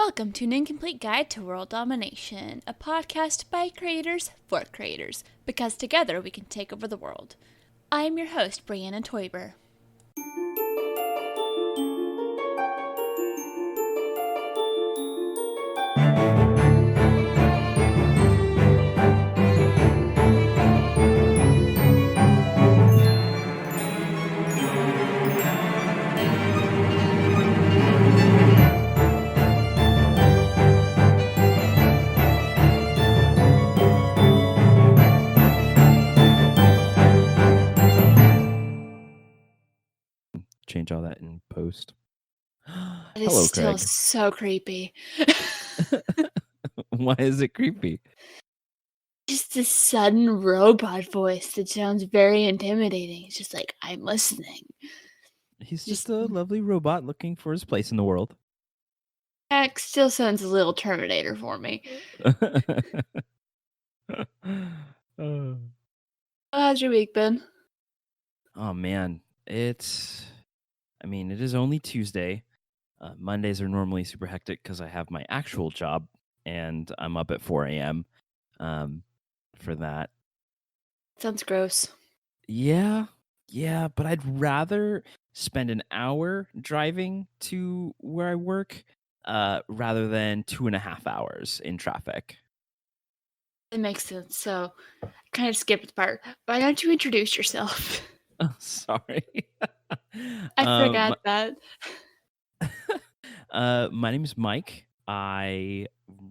Welcome to an incomplete guide to world domination, a podcast by creators for creators, because together we can take over the world. I am your host, Brianna Toiber. Change all that in post. It is Hello, still Craig. so creepy. Why is it creepy? Just this sudden robot voice that sounds very intimidating. It's just like, I'm listening. He's just a lovely robot looking for his place in the world. Heck, still sounds a little Terminator for me. How's your week been? Oh man, it is only Tuesday. Mondays are normally super hectic because I have my actual job and I'm up at 4 a.m. For that. Sounds gross. Yeah, but I'd rather spend an hour driving to where I work rather than 2.5 hours in traffic. It makes sense. So, kind of skipped the part. Why don't you introduce yourself? Oh, sorry. I forgot that. My name is Mike. I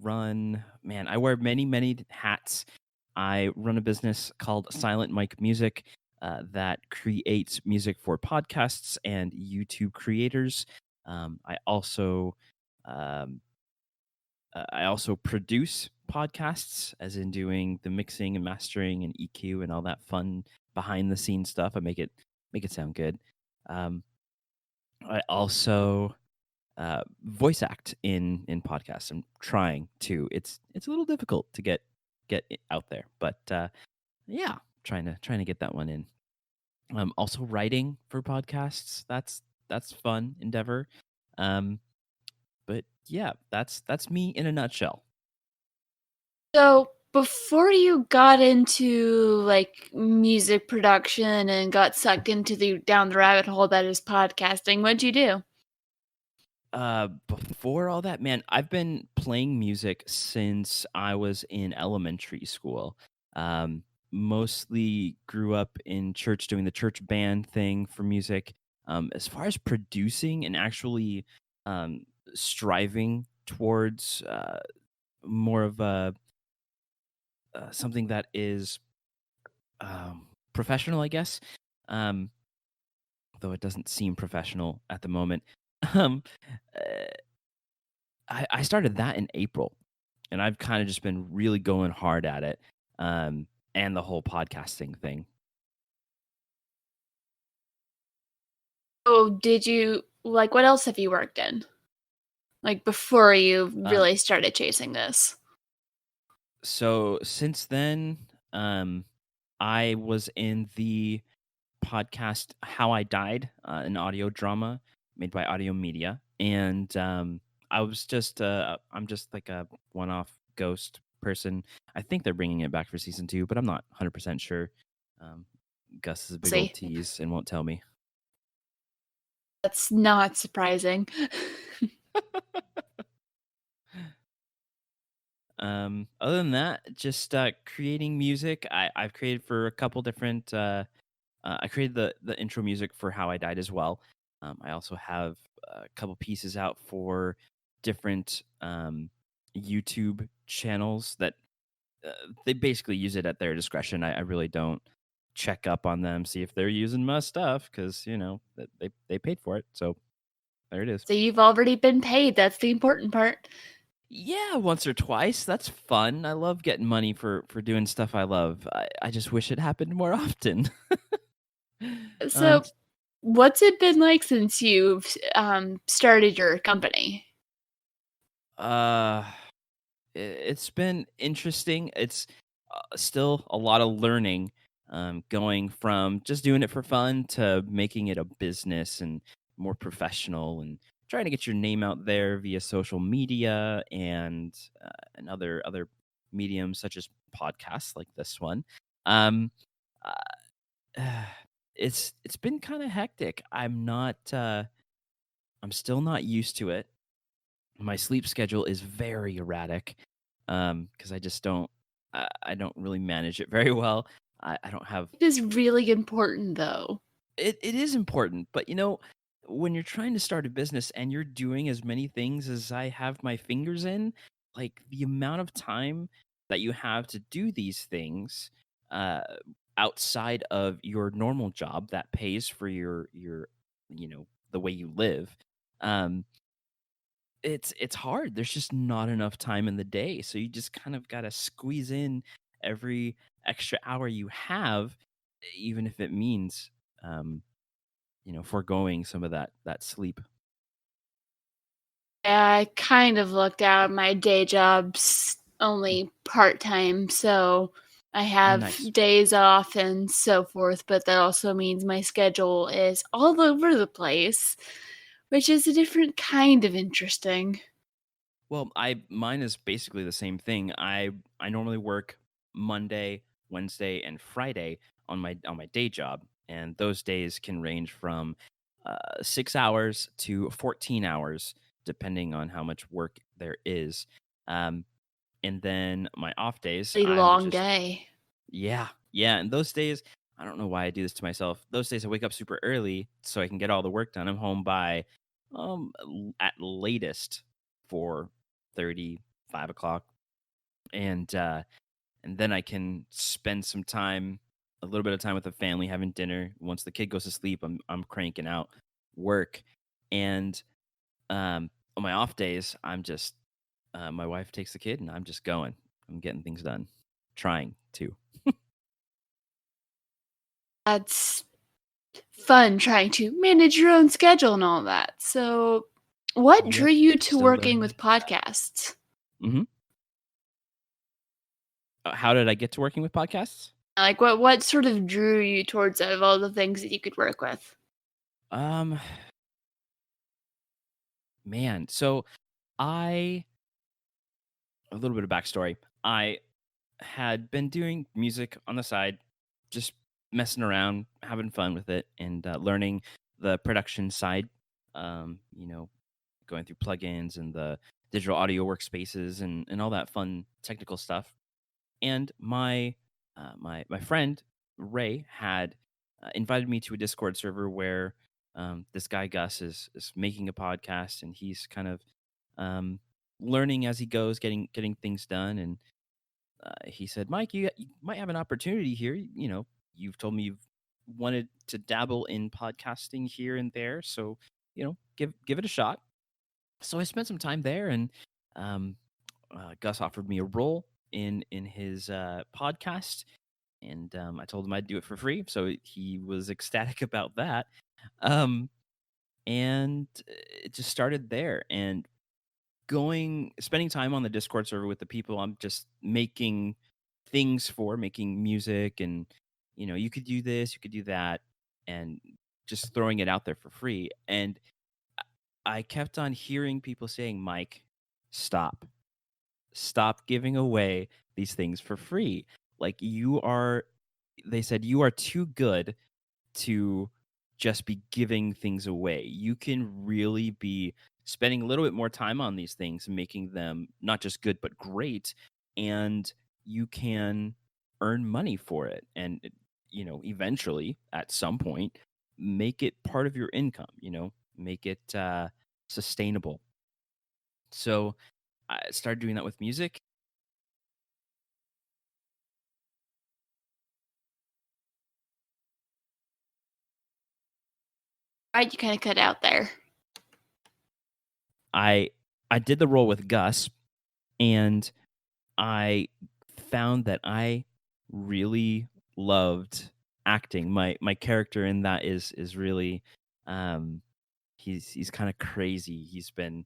wear many hats. I run a business called Silent Mike Music that creates music for podcasts and YouTube creators. I also um, produce podcasts, as in doing the mixing and mastering and EQ and all that fun behind the scenes stuff. I make it sound good. I also voice act in podcasts. I'm trying to. It's a little difficult to get it out there, but yeah, trying to get that one in. Also writing for podcasts. That's fun endeavor. But yeah, that's me in a nutshell. So, before you got into like music production and got sucked into down the rabbit hole that is podcasting, what'd you do? Before all that, man, I've been playing music since I was in elementary school. Mostly grew up in church doing the church band thing for music. As far as producing and actually um, striving towards more of a something that is professional, I guess. Um, though it doesn't seem professional at the moment. Um, uh, I started that in April, and I've kind of just been really going hard at it, and the whole podcasting thing. Oh, did you like what else have you worked in? Like before you Um, really started chasing this? so since then, I was in the podcast "How I Died," an audio drama made by Audio Media, and I'm just like a one-off ghost person. I think they're bringing it back for season 2, but I'm not 100% sure. Um, Gus is a big old See, tease and won't tell me. that's not surprising. Other than that, just creating music. I've created for a couple different. I created the intro music for How I Died as well. I also have a couple pieces out for different YouTube channels that they basically use it at their discretion. I really don't check up on them, see if they're using my stuff because they paid for it. So there it is. So you've already been paid. That's the important part. Yeah, once or twice. That's fun. I love getting money for doing stuff I love. I just wish it happened more often. um, So, what's it been like since you've started your company? uh, it's been interesting. It's still a lot of learning, going from just doing it for fun to making it a business and more professional and trying to get your name out there via social media and other mediums such as podcasts like this one. Um, uh, it's been kind of hectic. I'm still not used to it. My sleep schedule is very erratic, because I just I don't really manage it very well. I don't have It is really important, though. it is important, but, when you're trying to start a business and you're doing as many things as I have my fingers in, like, the amount of time that you have to do these things, uh, outside of your normal job that pays for the way you live, um, it's hard. There's just not enough time in the day, so you just kind of gotta squeeze in every extra hour you have, even if it means, um, foregoing some of that sleep. I kind of looked out. My day job's Mm. only part-time, so I Oh, have nice. days off and so forth, but that also means my schedule is all over the place, which is a different kind of interesting. Well, I mine is basically the same thing. I normally work Monday, Wednesday, and Friday on my day job, and those days can range from 6 hours to 14 hours, depending on how much work there is. Um, and then my off days, A I'm long just day. yeah, yeah. And those days, I don't know why I do this to myself. Those days, I wake up super early so I can get all the work done. I'm home by at latest 4:30, 5 o'clock, and then I can spend some time, a little bit of time with the family, having dinner. Once the kid goes to sleep, I'm cranking out work, and on my off days, I'm just my wife takes the kid, and I'm just going. I'm getting things done, trying to. That's fun trying to manage your own schedule and all that. So, what drew Yep, you to still working learning. with podcasts? Mhm. How did I get to working with podcasts? Like, what sort of drew you towards out of all the things that you could work with? Um, man, so I a little bit of backstory. I had been doing music on the side, just messing around, having fun with it, and learning the production side. Going through plugins and the digital audio workspaces and all that fun technical stuff. And my friend Ray had invited me to a Discord server where this guy Gus is making a podcast, and he's kind of um, learning as he goes, getting things done. And he said, "Mike, you might have an opportunity here. You've told me you've wanted to dabble in podcasting here and there, so give it a shot." So I spent some time there, and um, Gus offered me a role in his podcast, and I told him I'd do it for free. So he was ecstatic about that, and it just started there. And spending time on the Discord server with the people I'm just making things for, making music, and you could do this, you could do that, and just throwing it out there for free. And I kept on hearing people saying, "Mike, stop. Stop giving away these things for free. Like they said, you are too good to just be giving things away. You can really be spending a little bit more time on these things, making them not just good, but great. And you can earn money for it. And, eventually at some point, make it part of your income, make it sustainable." So I started doing that with music. Right, you kinda cut out there. I I did the role with Gus, and I found that I really loved acting. My character in that is really um he's kind of crazy. He's been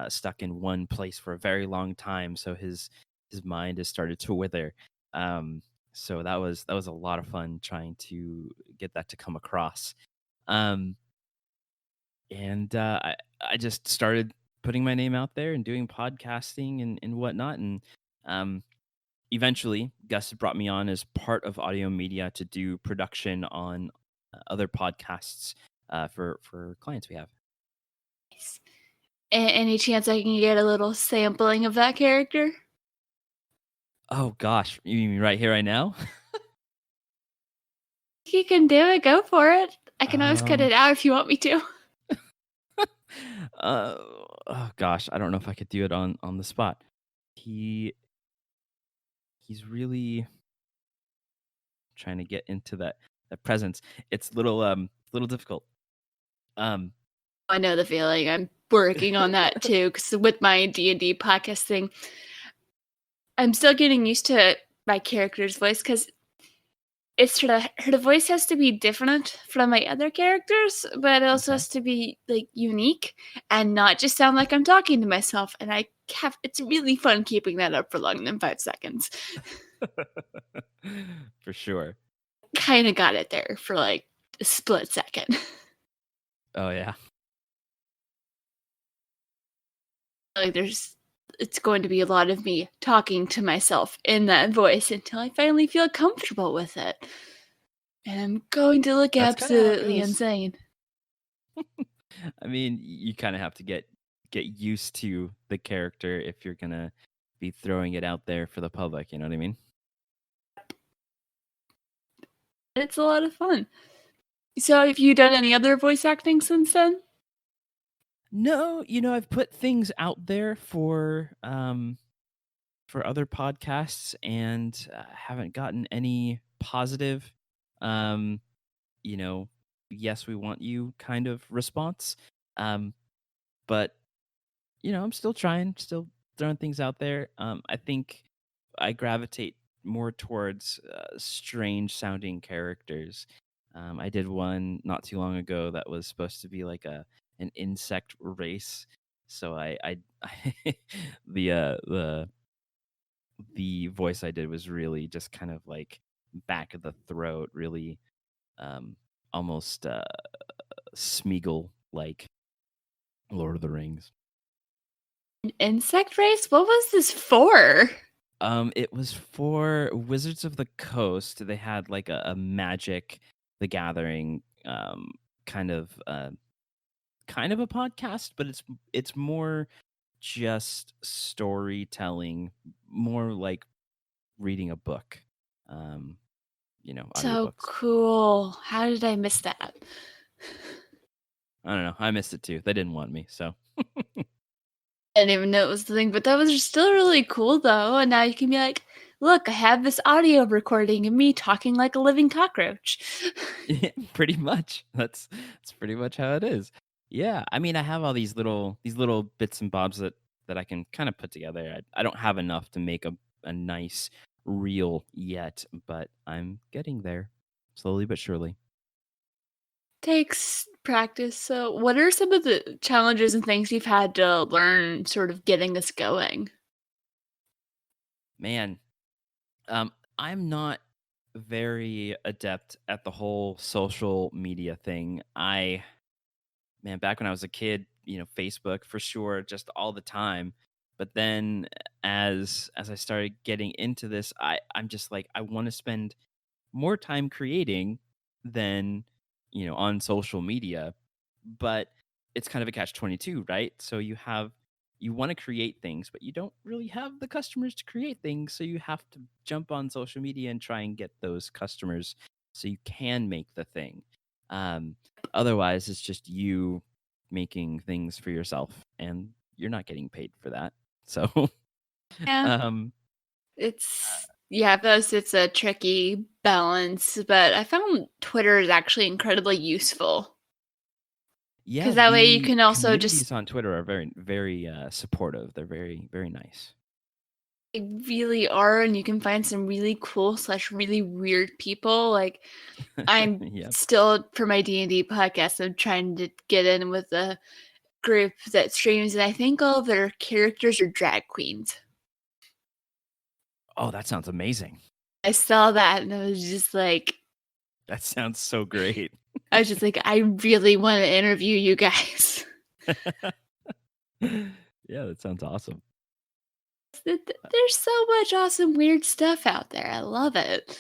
stuck in one place for a very long time, so his mind has started to wither. Um so that was a lot of fun trying to get that to come across. Um and I just started putting my name out there and doing podcasting and whatnot. And um, eventually, Gus brought me on as part of Audio Media to do production on other podcasts for clients we have. Nice. Any chance I can get a little sampling of that character? Oh gosh, you mean right here, right now? You can do it. Go for it. I can always cut um, it out if you want me to. oh gosh, I don't know if I could do it on the spot. He he's really trying to get into that presence. It's little difficult. Um, I know the feeling. I'm working on that too, because with my D&D podcast thing, I'm still getting used to my character's voice because it's her voice has to be different from my other characters, but it also okay. has to be like unique and not just sound like I'm talking to myself. And it's really fun keeping that up for longer than 5 seconds. For sure. Kind of got it there for like a split second. Oh yeah. Like it's going to be a lot of me talking to myself in that voice until I finally feel comfortable with it. And I'm going to look That's kind of how it absolutely goes. insane. I mean, you kind of have to get used to the character if you're gonna be throwing it out there for the public. You know what I mean? It's a lot of fun. So, have you done any other voice acting since then? No, I've put things out there for other podcasts and haven't gotten any positive, um, you know, yes, we want you kind of response. Um, but I'm still trying, still throwing things out there. I think I gravitate more towards strange sounding characters. I did one not too long ago that was supposed to be like an insect race. So I the voice I did was really just kind of like back of the throat, really um, almost Smeagol like Lord of the Rings. An insect race? What was this for? It was for Wizards of the Coast. They had like a Magic the Gathering kind of kind of a podcast, but it's more just storytelling, more like reading a book. Um, So audiobooks. cool. How did I miss that? I don't know. I missed it too. They didn't want me, so I didn't even know it was the thing, but that was still really cool though. And now you can be like, look, I have this audio recording of me talking like a living cockroach. yeah, pretty much. That's pretty much how it is. Yeah, I mean, I have all these little bits and bobs that I can kind of put together. I don't have enough to make a nice reel yet, but I'm getting there, slowly but surely. Takes practice. So, what are some of the challenges and things you've had to learn sort of getting this going? Man, I'm not very adept at the whole social media thing. Man, back when I was a kid, Facebook for sure, just all the time. But then as I started getting into this, I'm just like I want to spend more time creating than on social media, but it's kind of a catch 22, right? So you want to create things, but you don't really have the customers to create things, so you have to jump on social media and try and get those customers so you can make the thing. um Otherwise it's just you making things for yourself and you're not getting paid for that. So Yeah, um yeah, those it's a tricky balance, but I found Twitter is actually incredibly useful yeah, because that way you the can also just communities on Twitter are very very supportive. They're very very nice. they really are, and you can find some really cool slash really weird people. Like I'm Yep. still for my D&D podcast, I'm trying to get in with a group that streams, and I think all of their characters are drag queens. Oh, that sounds amazing. I saw that and I was just like, That sounds so great. I was just like, I really want to interview you guys. Yeah, that sounds awesome. There's so much awesome, weird stuff out there. I love it.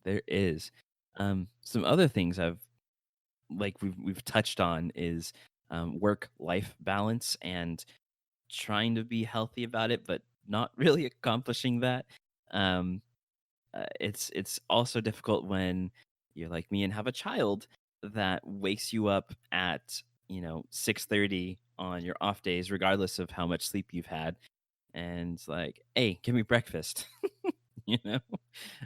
There is. Some other things we've touched on is work life balance and trying to be healthy about it, but not really accomplishing that. Um, it's also difficult when you're like me and have a child that wakes you up at 6:30 on your off days, regardless of how much sleep you've had, and it's like, hey, give me breakfast, you know.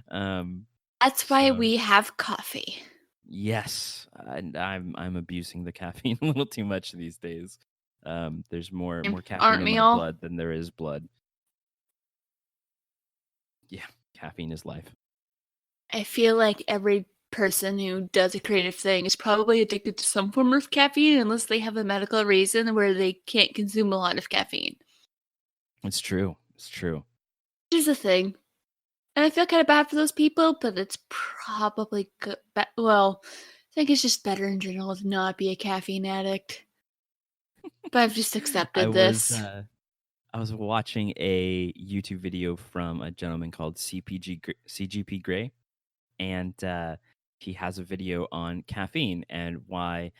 Um, That's why so we have coffee. yes, and I'm abusing the caffeine a little too much these days. There's more caffeine Aren't in we my all? blood than there is blood. Yeah, caffeine is life. I feel like every person who does a creative thing is probably addicted to some form of caffeine unless they have a medical reason where they can't consume a lot of caffeine. It's true. It's true. Which is a thing. And I feel kind of bad for those people, but it's probably good. Well, I think it's just better in general to not be a caffeine addict. But I've just I accepted was this. uh, I was watching a YouTube video from a gentleman called CGP Grey, and he has a video on caffeine and why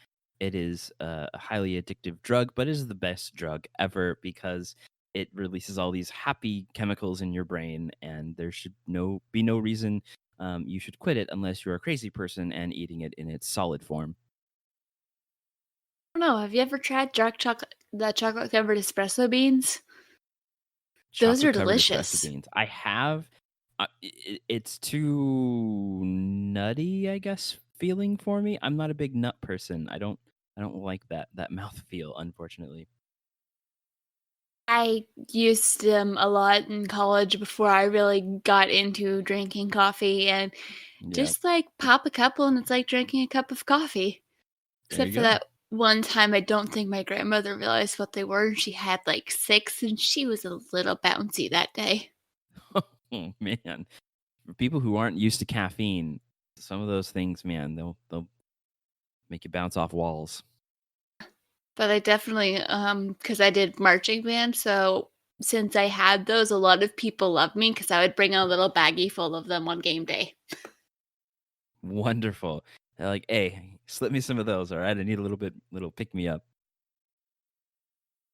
it is a highly addictive drug, but is the best drug ever because it releases all these happy chemicals in your brain, and there should be no reason you should quit it unless you're a crazy person and eating it in its solid form. I don't know. Have you ever tried the chocolate covered espresso beans? Those Chocolate are covered espresso delicious. beans. I have. It's too nutty, I guess, feeling for me. I'm not a big nut person. I don't like that mouth feel, unfortunately. I used them a lot in college before I really got into drinking coffee and Yeah, just like pop a couple and it's like drinking a cup of coffee. there Except you for go. that one time I don't think my grandmother realized what they were. She had like 6 and she was a little bouncy that day. Oh man, for people who aren't used to caffeine, some of those things, man, they'll make you bounce off walls. But I definitely, because I did marching band, so since I had those, a lot of people loved me because I would bring a little baggie full of them on game day. Wonderful. They're like, hey, slip me some of those. All right, I need a little pick me up.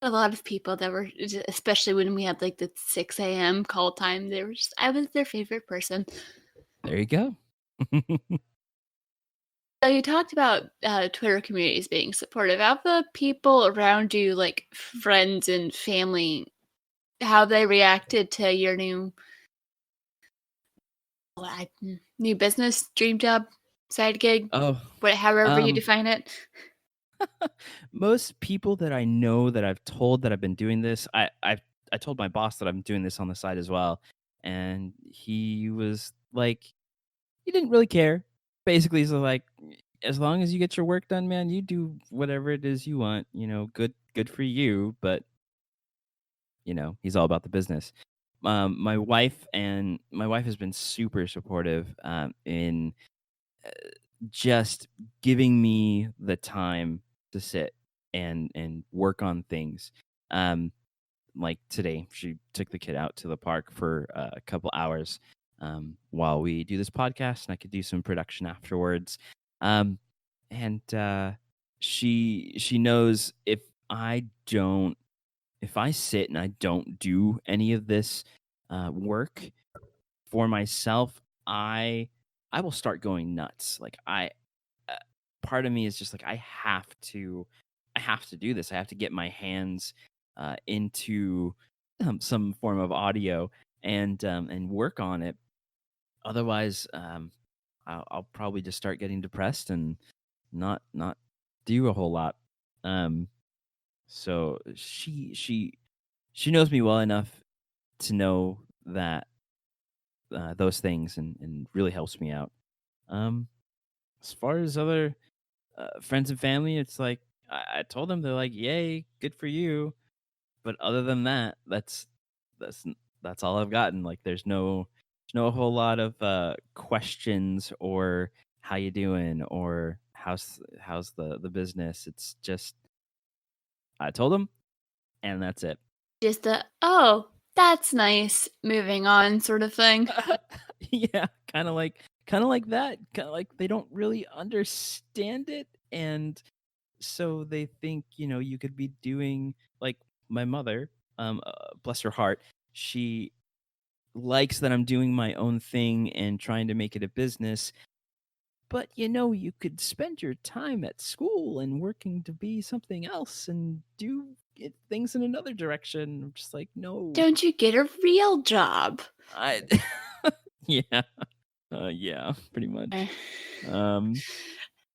A lot of people that were especially when we had, like, the 6 a.m. call time, they were just I was their favorite person. There you go. So you talked about, Twitter communities being supportive. How have the people around you, like, friends and family, how they reacted to your new business, dream job, side gig, Oh, however you um, define it? most people that I know that I've told that I've been doing this, I told my boss that I'm doing this on the side as well, and he was like, he didn't really care. Basically, he's like, as long as you get your work done, man, you do whatever it is you want. Good for you. But he's all about the business. My wife has been super supportive in just giving me the time to sit and work on things. Um, like today, she took the kid out to the park for a couple hours while we do this podcast, and I could do some production afterwards. Um, and she knows I don't if I sit and I don't do any of this work for myself, I will start going nuts. Uh, part of me is just like I have to do this. I have to get my hands into some form of audio and work on it. Otherwise, I'll probably just start getting depressed and not do a whole lot. Um, so she knows me well enough to know that those things and really helps me out. Um, as far as other friends and family, it's like I told them they're like, "Yay, good for you." But other than that, that's that's all I've gotten. Like, there's no whole lot of questions or how you doing or how's the business. It's just I told him, and that's it. Just a, "Oh, that's nice, moving on," sort of thing. Yeah, kind of like that. Kind of like they don't really understand it, and so they think you could be doing like my mother. Bless her heart, she likes that I'm doing my own thing and trying to make it a business. But you could spend your time at school and working to be something else and do things in another direction. I'm just like, no, "Don't you get a real job?" I, yeah, yeah, pretty Eh, much. Um,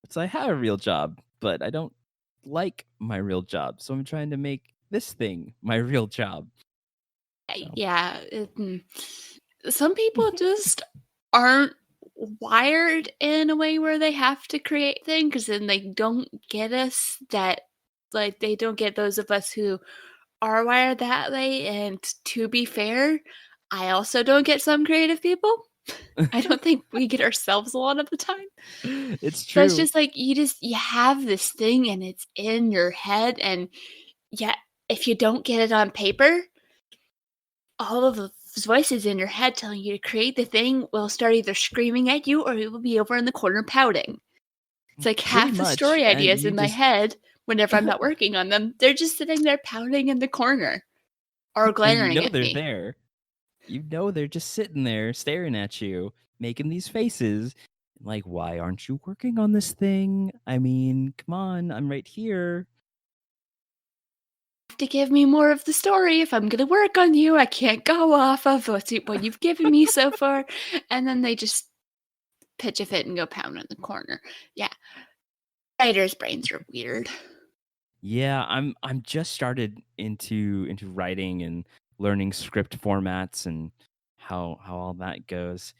so I have a real job, but I don't like my real job, so I'm trying to make this thing my real job. So, yeah, some people just aren't wired in a way where they have to create things, and they don't get us that like, they don't get those of us who are wired that way, and to be fair, I also don't get some creative people. I don't think we get ourselves a lot of the time. it's So it's true. just like you have this thing and it's in your head, and yeah, if you don't get it on paper, all of the voices in your head telling you to create the thing will start either screaming at you or you will be over in the corner pouting. It's like Pretty half the much, story and ideas you in my just head whenever I'm not working on them, they're just sitting there pouting in the corner or and glaring at they're me. there. They're just sitting there staring at you, making these faces. Like, why aren't you working on this thing? I mean, come on, I'm right here. To give me more of the story if I'm gonna work on you. I can't go off of what you've given me so far. And then they just pitch a fit and go pound in the corner. Yeah, writers' brains are weird. Yeah, I'm just started into writing and learning script formats and how all that goes.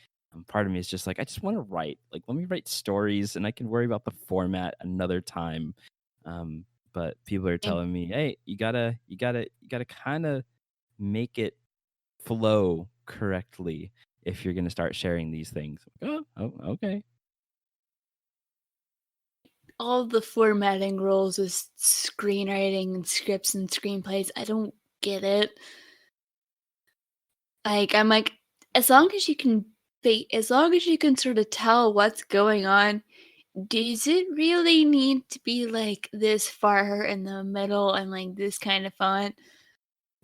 Part of me is just like I just want to write. Like let me write stories and I can worry about the format another time. Um, but people are And telling me, "Hey, you gotta kind of make it flow correctly if you're gonna start sharing these things." Oh, okay. all the formatting rules with screenwriting and scripts and screenplays, I don't get it. Like, I'm like, as long as you can as long as you can sort of tell what's going on, does it really need to be like this far in the middle and like this kind of font?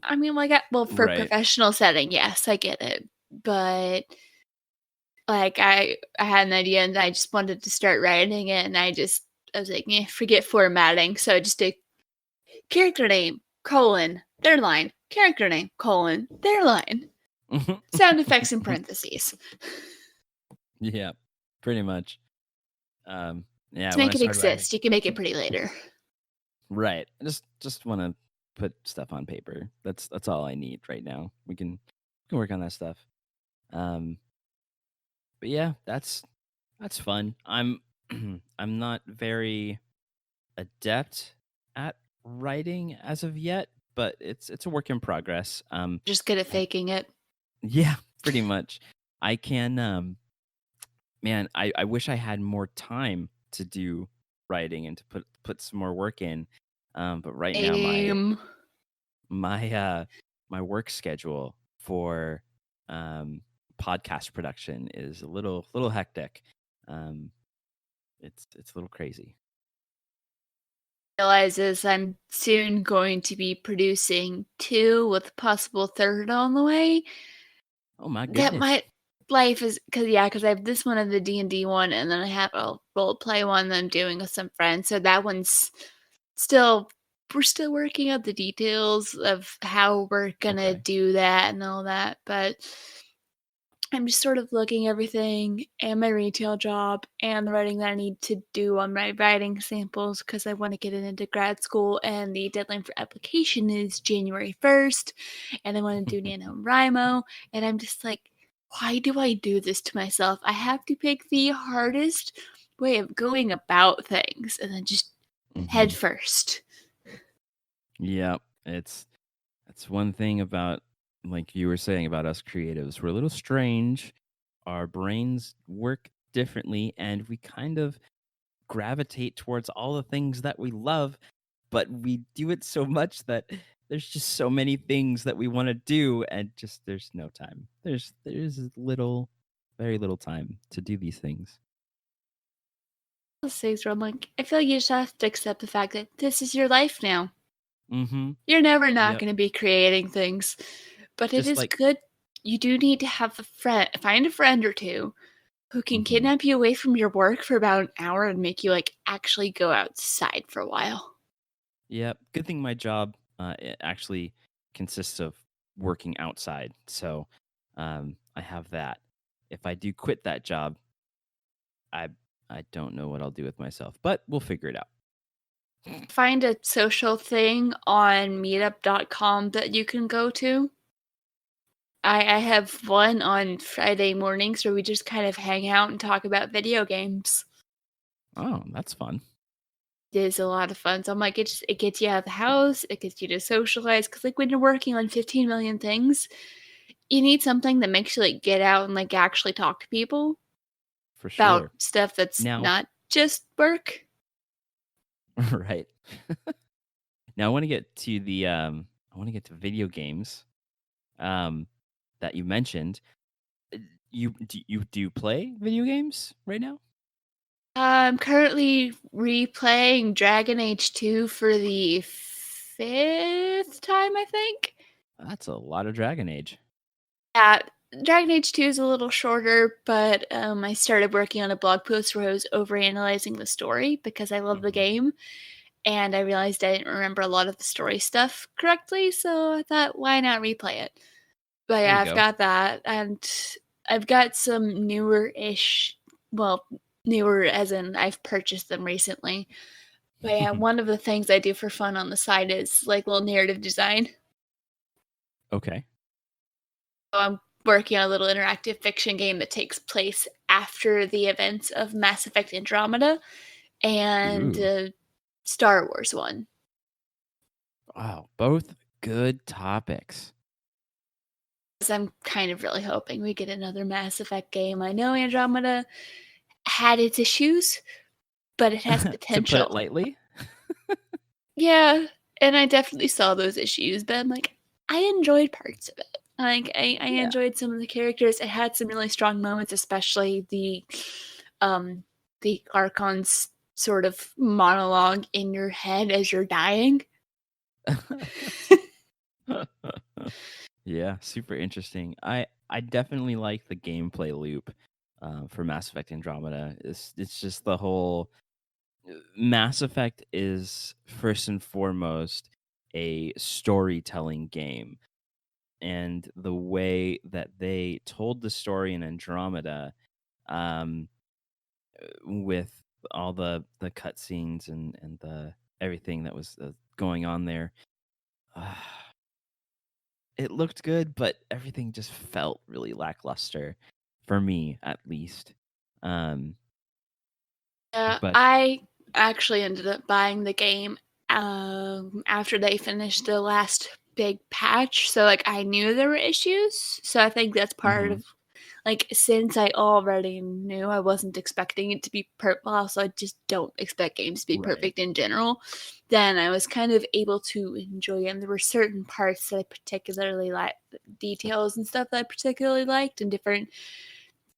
I mean, like, well, for Right. professional setting, yes, I get it. But like, I had an idea and I just wanted to start writing it, and I was like, forget formatting. So I just did character name colon their line, character name colon their line, sound effects in parentheses Yeah, pretty much. Yeah, to when I make it started writing. exist. You can make it pretty later. Right. I just want to put stuff on paper. That's all I need right now. We can work on that stuff. Um, but yeah, that's fun. I'm not very adept at writing as of yet, but it's a work in progress. Just good at I faking it. yeah, pretty much. I can man, I wish I had more time to do writing and to put some more work in. But right now Aim. my my work schedule for um podcast production is a little hectic. Um it's a little crazy. Realizes I'm soon going to be producing two with a possible third on the way. Oh my That goodness. my life is because I have this one and the D&D one, and then I have a role play one that I'm doing with some friends. So that one's still we're still working out the details of how we're gonna Okay. do that and all that, but I'm just sort of looking everything and my retail job and the writing that I need to do on my writing samples because I want to get it into grad school, and the deadline for application is January 1st, and I want to do NaNoWriMo, and I'm just like, why do I do this to myself? I have to pick the hardest way of going about things and then just head Hmm. first. Yeah, that's one thing about like you were saying about us creatives. We're a little strange. Our brains work differently and we kind of gravitate towards all the things that we love, but we do it so much that there's just so many things that we want to do, and just there's no time. There's little, very little time to do these things. Those things where I'm like, I feel like you just have to accept the fact that this is your life now. Mm-hmm. You're never not Yep. going to be creating things, but it Just is like, good. You do need to have a friend, find a friend or two who can mm-hmm. kidnap you away from your work for about an hour and make you like actually go outside for a while. Yep. Good thing my job it actually consists of working outside, so I have that. If I do quit that job, I I don't know what I'll do with myself, but we'll figure it out. Find a social thing on meetup.com that you can go to. I have one on Friday mornings where we just kind of hang out and talk about video games. Oh, that's fun. It is a lot of fun. So I'm like, it gets you out of the house, it gets you to socialize. Because like when you're working on 15 million things, you need something that makes you like get out and like actually talk to people For about sure. stuff that's Now, not just work. right. Now I want to get to video games um that you mentioned. You do play video games right now? I'm currently replaying Dragon Age 2 for the fifth time, I think. That's a lot of Dragon Age. Yeah, Dragon Age 2 is a little shorter, but I started working on a blog post where I was overanalyzing the story because I love the Mhm. game, and I realized I didn't remember a lot of the story stuff correctly, so I thought, why not replay it? But There yeah, you I've go. got that, and I've got some newer-ish, well, newer as in I've purchased them recently. But yeah, one of the things I do for fun on the side is like little narrative design. Okay. So I'm working on a little interactive fiction game that takes place after the events of Mass Effect Andromeda and Ooh. Star Wars one. Wow, both good topics. 'Cause I'm kind of really hoping we get another Mass Effect game. I know Andromeda had its issues, but it has To put it potential. lightly. Yeah, and I definitely saw those issues, but I'm like, I enjoyed parts of it. Like I Yeah. enjoyed some of the characters. It had some really strong moments, especially um the Archon's sort of monologue in your head as you're dying. Yeah, super interesting. I definitely like the gameplay loop for Mass Effect Andromeda. It's just the whole Mass Effect is first and foremost a storytelling game, and the way that they told the story in Andromeda, um, with all the cutscenes and the everything that was going on there. Uh, it looked good, but everything just felt really lackluster for me, at least. Um, but I actually ended up buying the game after they finished the last big patch. So like I knew there were issues. So I think that's part mhm, of like since I already knew I wasn't expecting it to be perfect. Well, also I just don't expect games to be right. perfect in general. Then I was kind of able to enjoy it. And there were certain parts that I particularly liked, details and stuff that I particularly liked, and different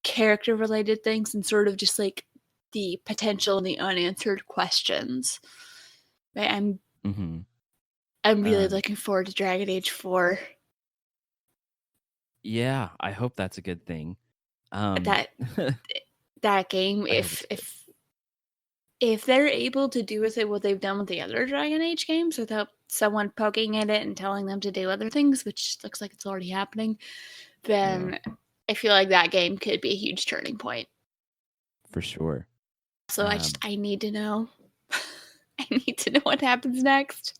character related things, and sort of just like the potential and the unanswered questions. Right? Mhm. I'm really Um, looking forward to Dragon Age 4. yeah, I hope that's a good thing. Um, That that game, I hope it's good. if they're able to do with it what they've done with the other Dragon Age games without someone poking at it and telling them to do other things, which looks like it's already happening, Yeah, then I feel like that game could be a huge turning point. for sure. So Um, I need to know. I need to know what happens next.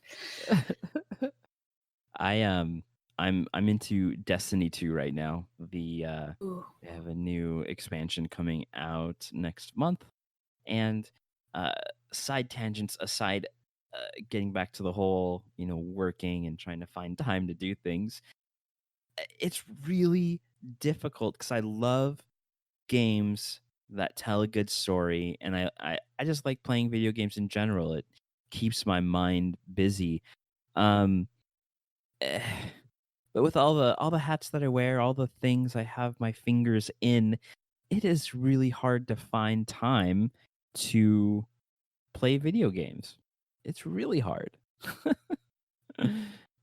I I'm into Destiny 2 right now. Ooh. They have a new expansion coming out next month, and uh side tangents aside, getting back to the whole, working and trying to find time to do things. It's really difficult cuz I love games that tell a good story, and I just like playing video games in general. It keeps my mind busy. Um, eh, but with all the hats that I wear, all the things I have my fingers in, it is really hard to find time to play video games. It's really hard.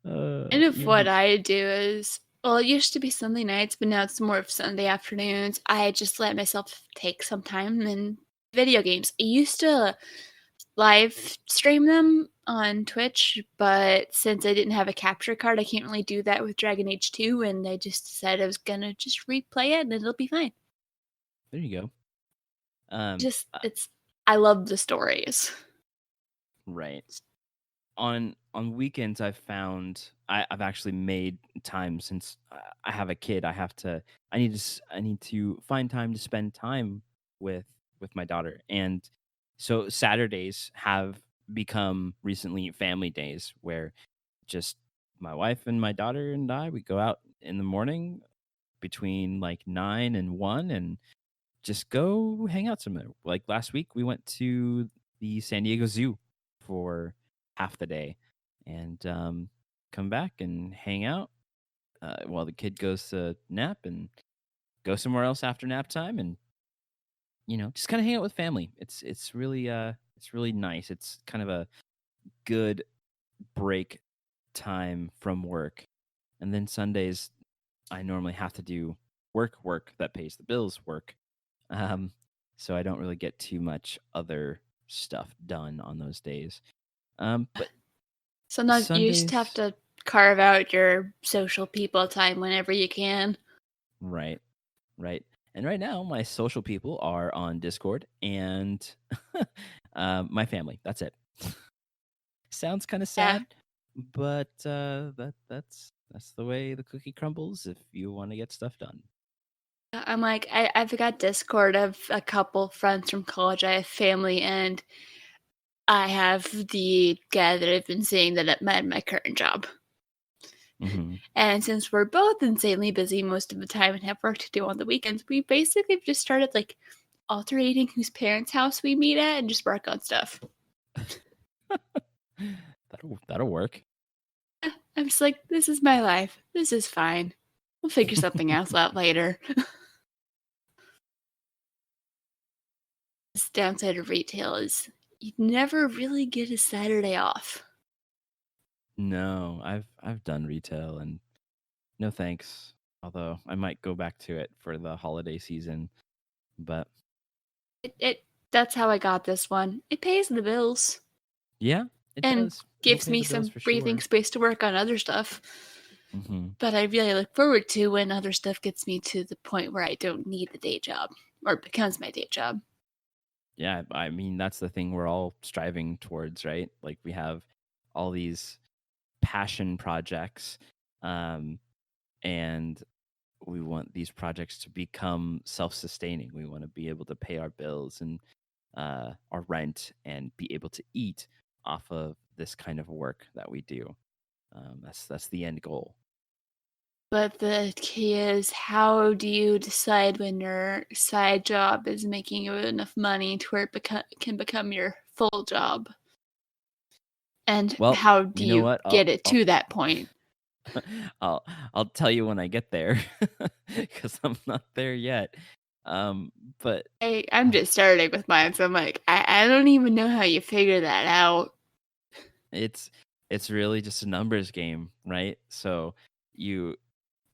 And if You what know, I do is, well, it used to be Sunday nights, but now it's more of Sunday afternoons. I just let myself take some time in video games. I used to live stream them on Twitch, but since I didn't have a capture card, I can't really do that with Dragon Age 2, and I just decided I was gonna just replay it and it'll be fine. there you go. Um, Just uh, it's I love the stories. right. On weekends I've actually made time since I have a kid. I need to find time to spend time with my daughter. And so Saturdays have become recently family days where just my wife and my daughter and I, we go out in the morning between like 9 and 1 and just go hang out somewhere. Like last week, we went to the San Diego Zoo for half the day and come back and hang out while the kid goes to nap and go somewhere else after nap time and just kind of hang out with family. It's really nice. It's kind of a good break time from work. And then Sundays, I normally have to do work that pays the bills work. Um, so I don't really get too much other stuff done on those days. But Sometimes you just have Sundays, to carve out your social people time whenever you can. right, right. And right now, my social people are on Discord and my family. That's it. Sounds kind of Yeah. sad, but that's the way the cookie crumbles if you want to get stuff done. I'm like, I've got Discord of a couple friends from college. I have family, and I have the guy that I've been seeing that at my current job. Hmm. And since we're both insanely busy most of the time and have work to do on the weekends, we basically just started like alternating whose parents' house we meet at and just work on stuff. That'll work. I'm just like, this is my life. This is fine. We'll figure something else out later. This downside of retail is you never really get a Saturday off. No, I've done retail and no thanks. Although I might go back to it for the holiday season, but It that's how I got this one. It pays the bills yeah, it and does. It'll gives pay me the bills some for breathing sure. space to work on other stuff. Hmm. But I really look forward to when other stuff gets me to the point where I don't need the day job or becomes my day job. Yeah, I mean that's the thing we're all striving towards, right? Like we have all these passion projects, um, and we want these projects to become self-sustaining. We want to be able to pay our bills and our rent and be able to eat off of this kind of work that we do. That's the end goal. But the key is, how do you decide when your side job is making you enough money to where it can become your full job? And Well, how do you know you what? get it to that point? I'll I'll tell you when I get there because I'm not there yet. Um, but I'm uh, just starting with mine, so I'm like, I don't even know how you figure that out. it's it's really just a numbers game, right? So you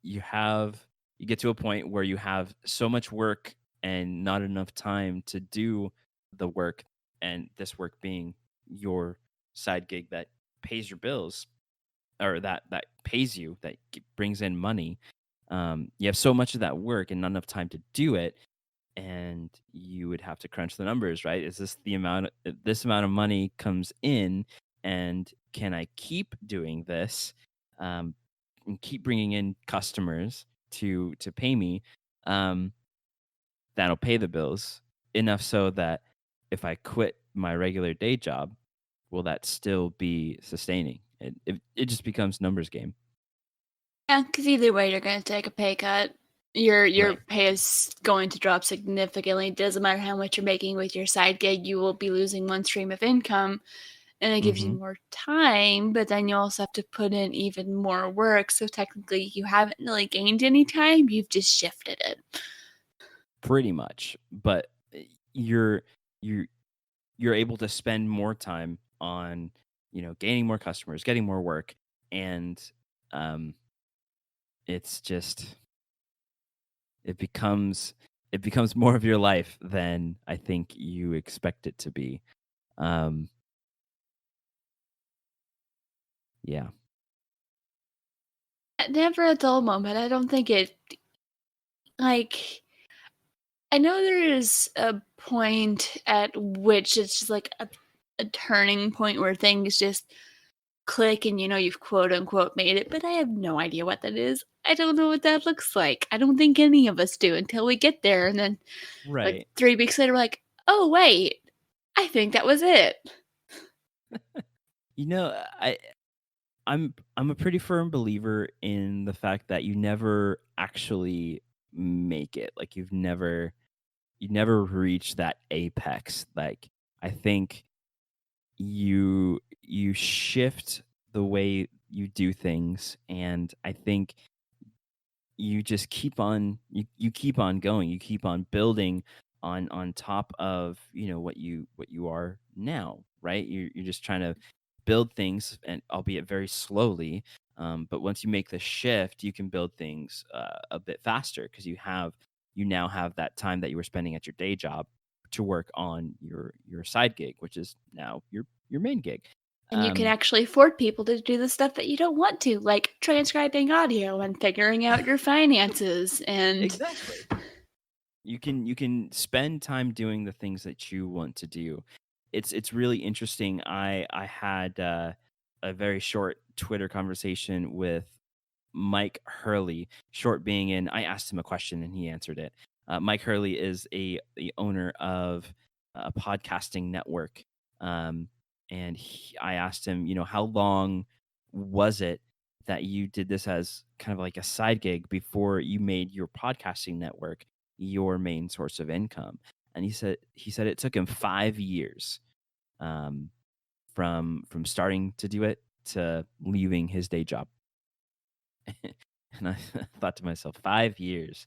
you have you get to a point where you have so much work and not enough time to do the work, and this work being your side gig that pays your bills or that pays you that brings in money. You have so much of that work and not enough time to do it, and you would have to crunch the numbers, right? Is this the amount this amount of money comes in, and can I keep doing this, um, and keep bringing in customers to pay me, um, that'll pay the bills enough so that if I quit my regular day job, will that still be sustaining? It just becomes numbers game. Yeah, because either way, you're going to take a pay cut. Your Right. pay is going to drop significantly. It doesn't matter how much you're making with your side gig, you will be losing one stream of income, and it gives you Mm-hmm. more time, but then you also have to put in even more work. So technically, you haven't really gained any time, you've just shifted it. Pretty much, but you're you're you're able to spend more time on gaining more customers, getting more work, and um, it's just it becomes it becomes more of your life than I think you expect it to be. Um, yeah. Never a dull moment. I don't think it like I know there is a point at which it's just like a turning point where things just click and you've quote unquote made it, but I have no idea what that is. I don't know what that looks like. I don't think any of us do until we get there, and then like Right. 3 weeks later we're like, "Oh wait, I think that was it." You know, I'm a pretty firm believer in the fact that you never actually make it. Like you never reach that apex. Like I think you shift the way you do things, and I think you just you keep on going, you keep on building on top of what you are now, right? You're just trying to build things, and albeit very slowly, but once you make the shift you can build things a bit faster because you now have that time that you were spending at your day job to work on your side gig, which is now your main gig. And you can um actually afford people to do the stuff that you don't want to, like transcribing audio and figuring out your finances and exactly. You can spend time doing the things that you want to do. It's really interesting. I had a very short Twitter conversation with Mike Hurley. Short being in, I asked him a question and he answered it. Mike Hurley is the owner of a podcasting network, um, and I asked him, how long was it that you did this as kind of like a side gig before you made your podcasting network your main source of income? And he said it took him 5 years, um, from starting to do it to leaving his day job. And I thought to myself, 5 years.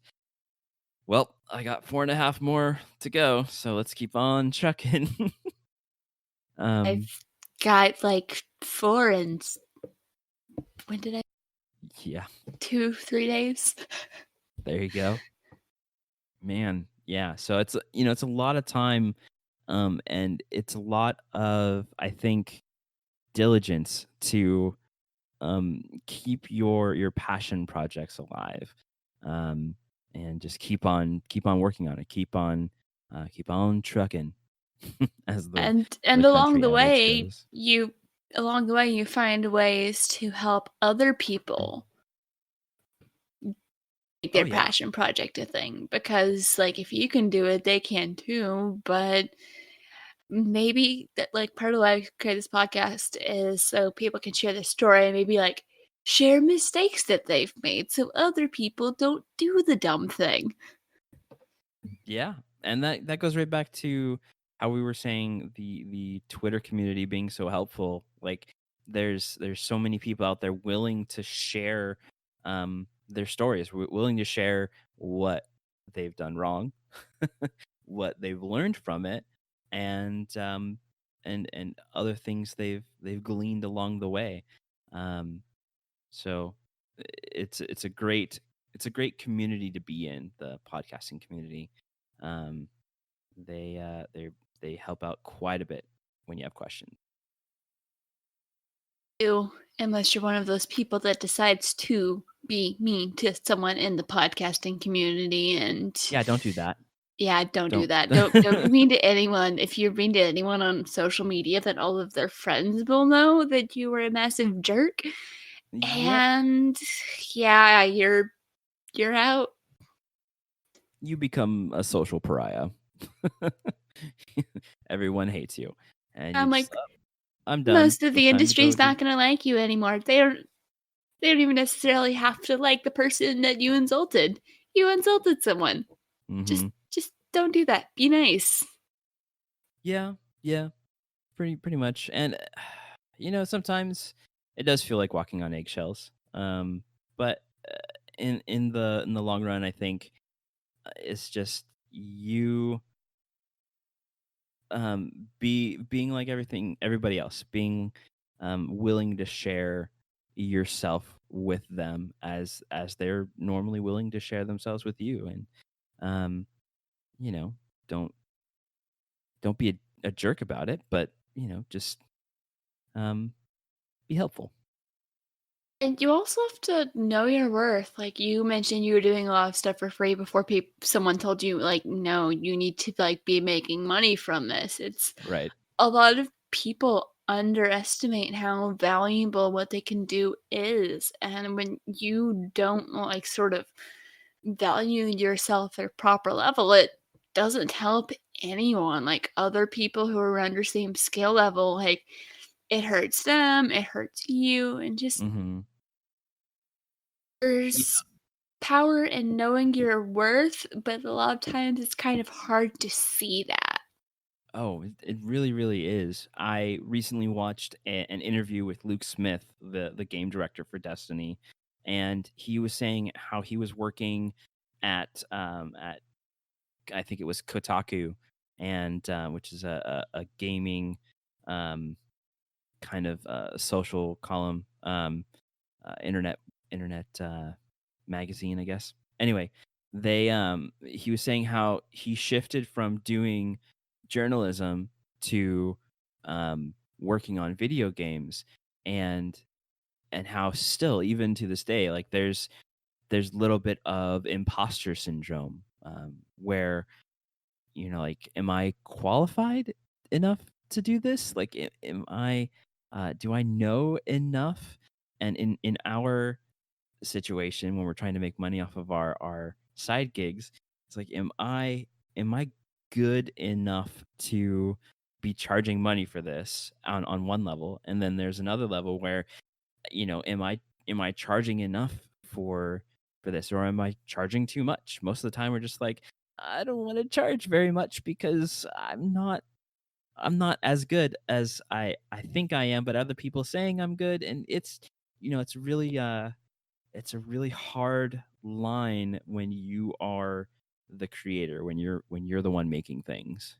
Well, I got 4.5 more to go, so let's keep on trucking. um, I've got like 4 and when did I yeah, 2, 3 days? there you go, man. Yeah, so it's a lot of time, and it's a lot of, I think, diligence to keep your passion projects alive, um, and just keep on working on it, keep on trucking, as the And country adage goes. along the way you find ways to help other people make Oh their yeah, passion project a thing, because like if you can do it, they can too. But maybe that like part of why I create this podcast is so people can share their story and maybe like share mistakes that they've made so other people don't do the dumb thing. yeah, and that goes right back to how we were saying the Twitter community being so helpful. Like there's so many people out there willing to share their stories, willing to share what they've done wrong, what they've learned from it, and and other things they've gleaned along the way. Um, so it's a great community to be in, the podcasting community. Um, they help out quite a bit when you have questions. You, unless you're one of those people that decides to be mean to someone in the podcasting community. And Yeah, don't do that. yeah, don't do Don't. that. Don't be mean to anyone. If you're mean to anyone on social media, then all of their friends will know that you were a massive jerk. Yep. And yeah, you're out. You become a social pariah. Everyone hates you, and you're I'm just, like, "Oh, I'm done. most of It's the time to go industry's do." not gonna like you anymore. They don't even necessarily have to like the person that you insulted. You insulted someone. Just Mhm. just don't do that. Be nice. Yeah, yeah, pretty much, and, sometimes it does feel like walking on eggshells, but, in the long run, I think, it's just you, being like everybody else, being, willing to share yourself with them as they're normally willing to share themselves with you, and, um, you know, don't don't be a jerk about it, but, just, um, be helpful. And you also have to know your worth. Like you mentioned, you were doing a lot of stuff for free before someone told you, like, no, you need to like be making money from this. It's Right. a lot of people underestimate how valuable what they can do is, and when you don't like sort of value yourself at a proper level, it doesn't help anyone. Like other people who are under same skill level, like it hurts them, it hurts you, and just Mhm. there's power in knowing your worth, but a lot of times it's kind of hard to see that. Oh, it really, really is. I recently watched an interview with Luke Smith, the game director for Destiny, and he was saying how he was working at I think it was Kotaku, and which is a gaming um, kind of social column, internet magazine, I guess. Anyway, he was saying how he shifted from doing journalism to working on video games, and how still even to this day, like there's little bit of imposter syndrome, where like, am I qualified enough to do this? Like, am I do I know enough? And in our situation, when we're trying to make money off of our side gigs, it's like, am I good enough to be charging money for this on one level? And then there's another level where, am I charging enough for this, or am I charging too much? Most of the time we're just like, I don't want to charge very much because I'm not as good as I think I am, but other people saying I'm good, and it's a really hard line when you are the creator, when you're the one making things.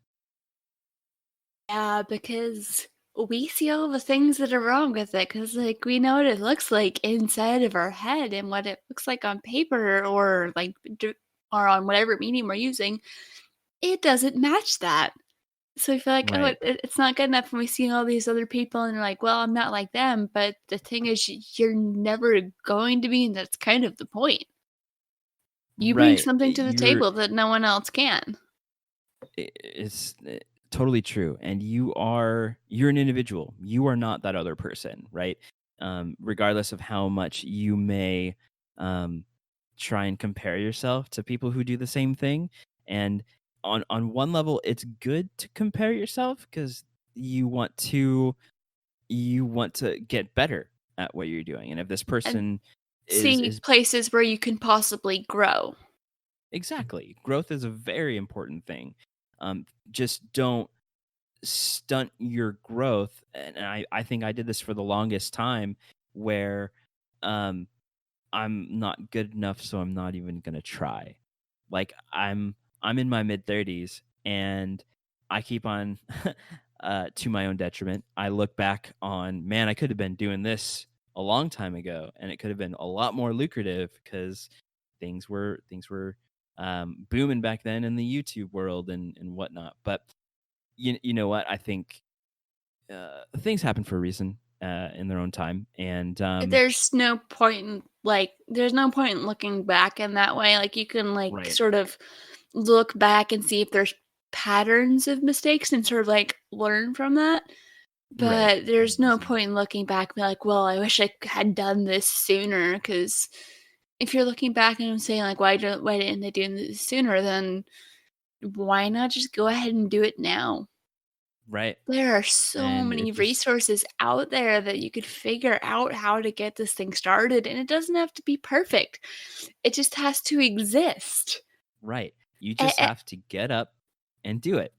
Yeah, because we see all the things that are wrong with it, because like we know what it looks like inside of our head and what it looks like on paper or like or on whatever medium we're using. It doesn't match that. So I feel like, oh, Right. it's not good enough when we see all these other people and you're like, well, I'm not like them. But the thing is, you're never going to be, and that's kind of the point. You bring Right. something to the table that no one else can. It's totally true, and you're an individual. You are not that other person, right? Regardless of how much you may um, try and compare yourself to people who do the same thing. And on one level, it's good to compare yourself because you want to get better at what you're doing. And if this And person is see is places where you can possibly grow. exactly, growth is a very important thing. Just don't stunt your growth. And I think I did this for the longest time, where um I'm not good enough, so I'm not even gonna try. Like, I'm in my mid-30s, and I keep on to my own detriment. I look back on, man, I could have been doing this a long time ago, and it could have been a lot more lucrative because things were booming back then in the YouTube world and whatnot. But you know what? I think things happen for a reason in their own time, and There's no point in looking back in that way. Like you can like right, sort of look back and see if there's patterns of mistakes and sort of like learn from that. right, But there's no 100%. point in looking back and be like, well, I wish I had done this sooner. Because if you're looking back and saying like, why didn't they do this sooner? Then why not just go ahead and do it now? Right. There are so And many it just resources out there that you could figure out how to get this thing started, and it doesn't have to be perfect. It just has to exist. right. You A just a have to get up and do it.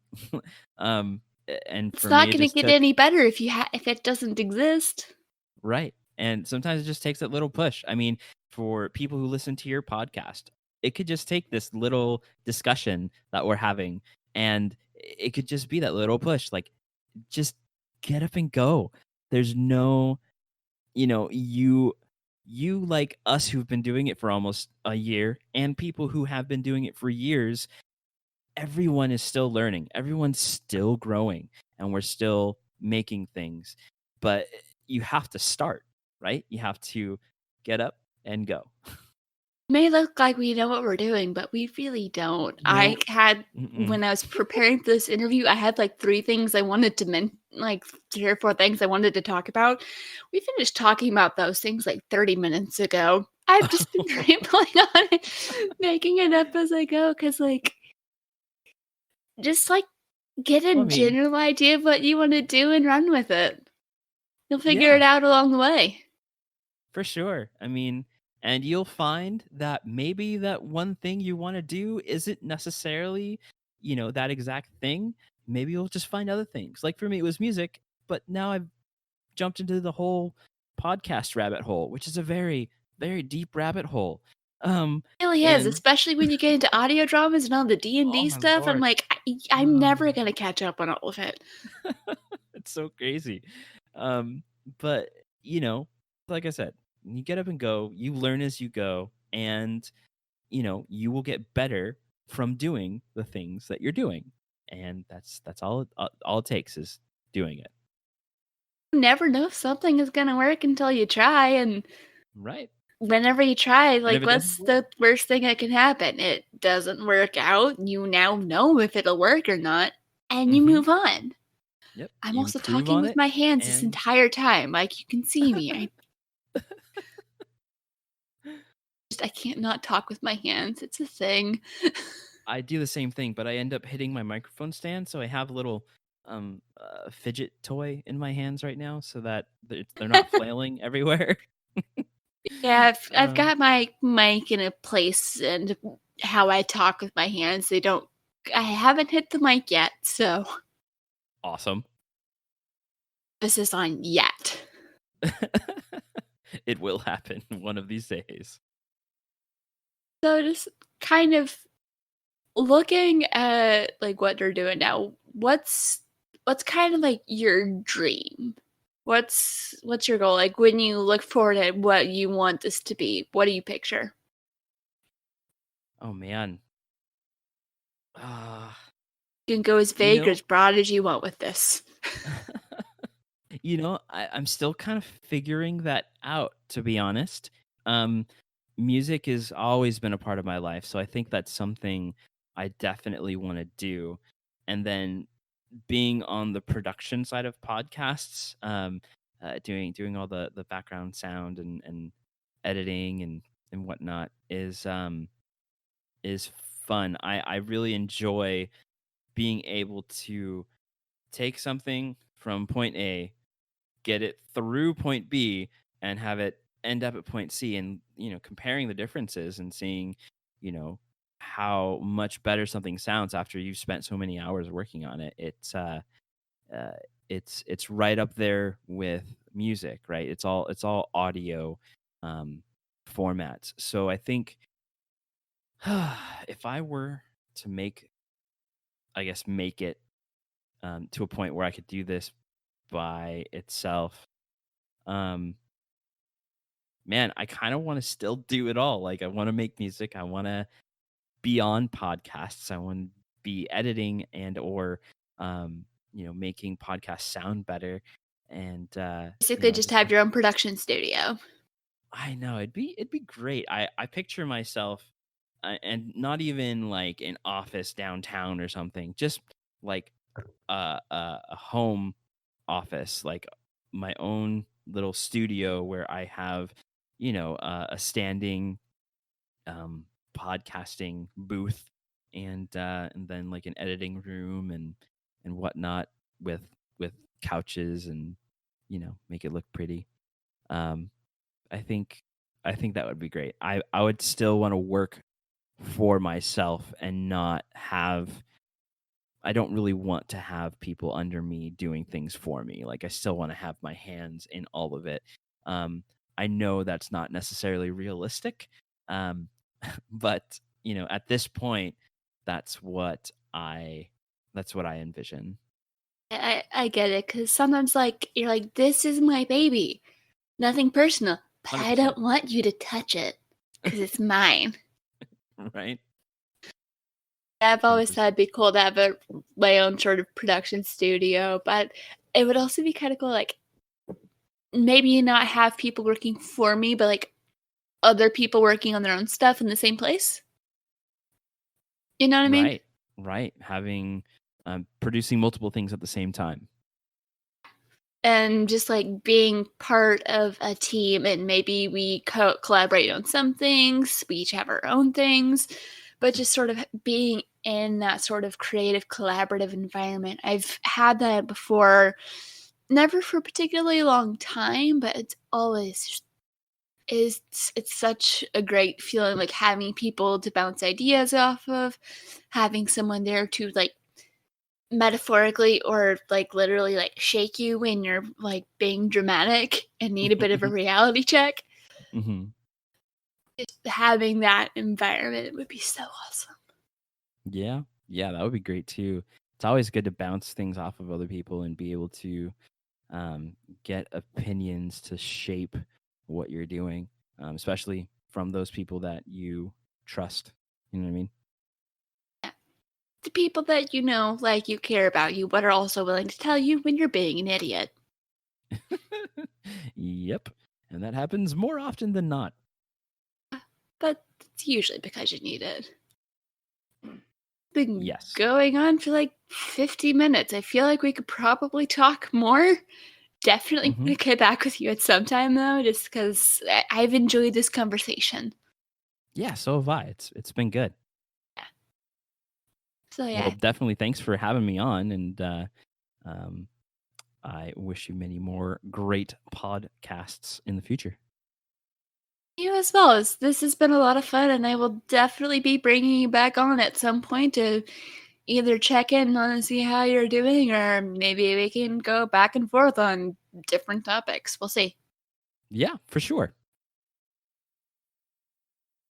And it's for me, not it gonna just get took any better if it doesn't exist. right. And sometimes it just takes that little push. I mean, for people who listen to your podcast, it could just take this little discussion that we're having, and it could just be that little push. Like, just get up and go. There's no, you like us who've been doing it for almost a year, and people who have been doing it for years, everyone is still learning. Everyone's still growing, and we're still making things. But you have to start, right? You have to get up and go. May look like we know what we're doing, but we really don't. I No. had Mm-mm. when I was preparing for this interview, I had like 3 things I wanted to like 3 or 4 things I wanted to talk about. We finished talking about those things like 30 minutes ago. I've just been rambling on it, making it up as I go, cause like, just, like, get Well, a I mean, general idea of what you wanna do and run with it. You'll figure it yeah, out along the way. for sure. I mean, and you'll find that maybe that one thing you want to do isn't necessarily, that exact thing. Maybe you'll just find other things. Like for me, it was music, but now I've jumped into the whole podcast rabbit hole, which is a very, very deep rabbit hole. It really is, And especially when you get into audio dramas and all the oh D&D my stuff, I'm lord, like, I'm never um, gonna catch up on all of it. it's so crazy. Um, but you know, like I said, you get up and go. You learn as you go, and you will get better from doing the things that you're doing, and that's all it takes is doing it. You never know if something is gonna work until you try, and Right. whenever you try, And if like, it doesn't what's work, the worst thing that can happen? It doesn't work out, you now know if it'll work or not, and you hmm move on. yep, I'm you also improve talking on with it, my hands this and entire time, like, you can see me. I can't not talk with my hands, it's a thing. I do the same thing, but I end up hitting my microphone stand, so I have a little fidget toy in my hands right now, so that they're not flailing everywhere. Yeah, I've um, got my mic in a place and how I talk with my hands, they don't I haven't hit the mic yet, so awesome. this is on yet. It will happen one of these days. So just kind of looking at, like, what they're doing now, what's kind of, like, your dream? What's your goal? Like, when you look forward at what you want this to be, what do you picture? Oh man. Uh, You can go as you vague or know, as broad as you want with this. I'm still kind of figuring that out, to be honest. Um, Music has always been a part of my life, so I think that's something I definitely want to do. And then being on the production side of podcasts, doing all the background sound and editing and whatnot is fun. I really enjoy being able to take something from point A, get it through point B, and have it end up at point C, and comparing the differences and seeing, you know, how much better something sounds after you've spent so many hours working on it. Uh, it's right up there with music, right? It's all audio um, formats. So I think if I were to make it to a point where I could do this by itself, um, man, I kind of want to still do it all. Like I want to make music. I want to be on podcasts. I want to be editing and or making podcasts sound better. And Basically, just have I your own production studio. I know it'd be great. I picture myself, and not even like an office downtown or something. Just like a home office, like my own little studio where I have, a standing podcasting booth, and then like an editing room and whatnot. with couches and make it look pretty. Um, I think that would be great. I would still want to work for myself and not have. I don't really want to have people under me doing things for me. Like I still want to have my hands in all of it. Um, I know that's not necessarily realistic, um, but at this point, that's what I envision. I get it, because sometimes like you're like, this is my baby, nothing personal, but I 100%. don't want you to touch it because it's mine. Right? I've always 100%. thought it'd be cool to have my own sort of production studio, but it would also be kind of cool, like maybe not have people working for me, but like other people working on their own stuff in the same place. You know what I mean? Right. Right. Having producing multiple things at the same time. And just like being part of a team, and maybe we collaborate on some things, we each have our own things, but just sort of being in that sort of creative collaborative environment. I've had that before, never for a particularly long time, but it's always it's such a great feeling, like having people to bounce ideas off of, having someone there to like metaphorically or like literally like shake you when you're like being dramatic and need a bit of a reality check. Hmm. Just having that environment would be so awesome. Yeah. Yeah, that would be great too. It's always good to bounce things off of other people and be able to get opinions to shape what you're doing, especially from those people that you trust. You know what I mean? The people that you know, like you care about you, but are also willing to tell you when you're being an idiot. Yep. And that happens more often than not. But it's usually because you need it. Been Yes. going on for like 50 minutes. I feel like we could probably talk more. Definitely Hmm. gonna get back with you at some time though, just because I've enjoyed this conversation. Yeah, so have I. It's been good. Yeah. So Well, yeah, definitely thanks for having me on, and um, I wish you many more great podcasts in the future. you as well. This has been a lot of fun, and I will definitely be bringing you back on at some point to either check in on and see how you're doing, or maybe we can go back and forth on different topics. We'll see. Yeah, for sure.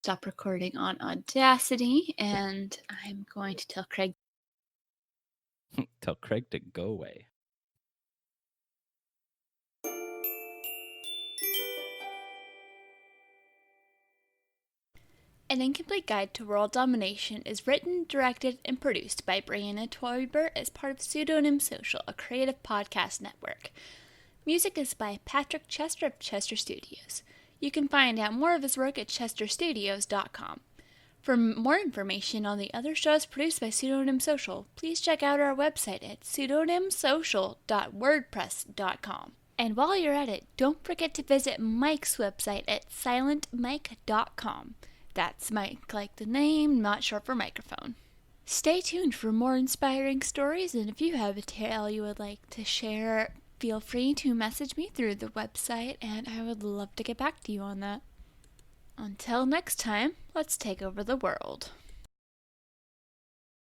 Stop recording on Audacity, and I'm going to tell Craig. Tell Craig to go away. An Incomplete Guide to World Domination is written, directed, and produced by Brianna Toiber as part of Pseudonym Social, a creative podcast network. Music is by Patrick Chester of Chester Studios. You can find out more of his work at chesterstudios.com. For more information on the other shows produced by Pseudonym Social, please check out our website at pseudonymsocial.wordpress.com. And while you're at it, don't forget to visit Mike's website at silentmike.com. That's Mike like the name, not short for microphone. Stay tuned for more inspiring stories, and if you have a tale you would like to share, feel free to message me through the website, and I would love to get back to you on that. Until next time, let's take over the world.